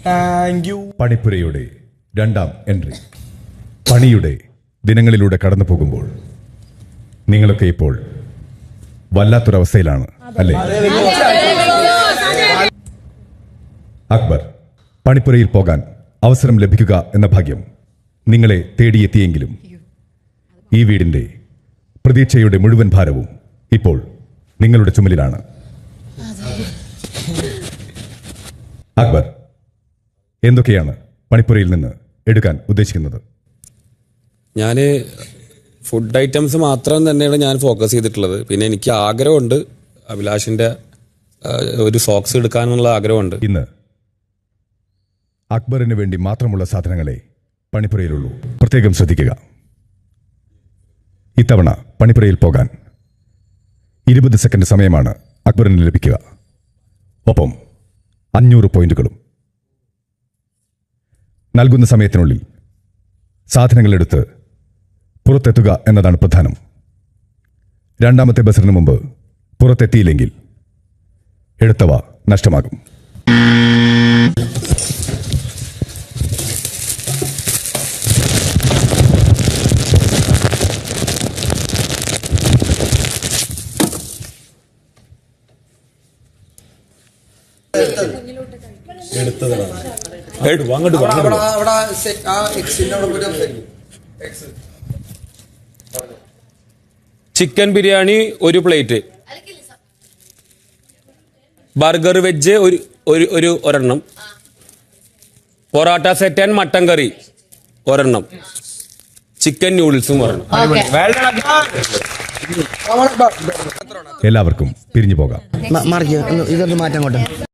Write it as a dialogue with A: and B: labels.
A: Thank you.
B: പണിപ്പുരയുടെ രണ്ടാം entry. പണിയുടെ ദിനങ്ങളിലൂടെ കടന്നു പോകുമ്പോൾ നിങ്ങളൊക്കെ ഇപ്പോൾ വല്ലാത്തൊരവസ്ഥയിലാണ് അല്ലേ? അക്ബർ, പണിപ്പുരയിൽ പോകാൻ അവസരം ലഭിക്കുക എന്ന ഭാഗ്യം നിങ്ങളെ തേടിയെത്തിയെങ്കിലും ഈ വീടിന്റെ പ്രതീക്ഷയുടെ മുഴുവൻ ഭാരവും ഇപ്പോൾ നിങ്ങളുടെ ചുമലിലാണ്. അക്ബർ, എന്തൊക്കെയാണ് പണിപ്പുരയിൽ നിന്ന് എടുക്കാൻ ഉദ്ദേശിക്കുന്നത്?
C: ഞാൻ ഫുഡ് ഐറ്റംസ് മാത്രം തന്നെയാണ് ഞാൻ ഫോക്കസ് ചെയ്തിട്ടുള്ളത്. പിന്നെ എനിക്ക് ആഗ്രഹമുണ്ട്, അഭിലാഷിൻ്റെ ഒരു സോക്സ് എടുക്കാനുള്ള ആഗ്രഹമുണ്ട്.
B: ഇന്ന് അക്ബറിന് വേണ്ടി മാത്രമുള്ള സാധനങ്ങളെ പണിപ്പുരയിലുള്ളൂ. പ്രത്യേകം ശ്രദ്ധിക്കുക. ഇത്തവണ പണിപ്പുരയിൽ പോകാൻ 20 സെക്കൻഡ് സമയമാണ് അക്ബറിന് ലഭിക്കുക. ഒപ്പം 500 പോയിന്റുകളും. നൽകുന്ന സമയത്തിനുള്ളിൽ സാധനങ്ങളെടുത്ത് പുറത്തെത്തുക എന്നതാണ് പ്രധാനം. രണ്ടാമത്തെ ബസറിന് മുമ്പ് പുറത്തെത്തിയില്ലെങ്കിൽ എടുത്തവ നഷ്ടമാകും.
C: Chicken biryani 1 plate, burger veg ഒരെണ്ണം, പൊറാട്ട സെറ്റ് ആൻഡ് മട്ടൻ കറി ഒരെണ്ണം, ചിക്കൻ നൂഡിൽസും ഒരെണ്ണം.
B: എല്ലാവർക്കും പിരിഞ്ഞു പോകാം.
D: ഇതൊന്ന് മാറ്റാൻ കൊണ്ട്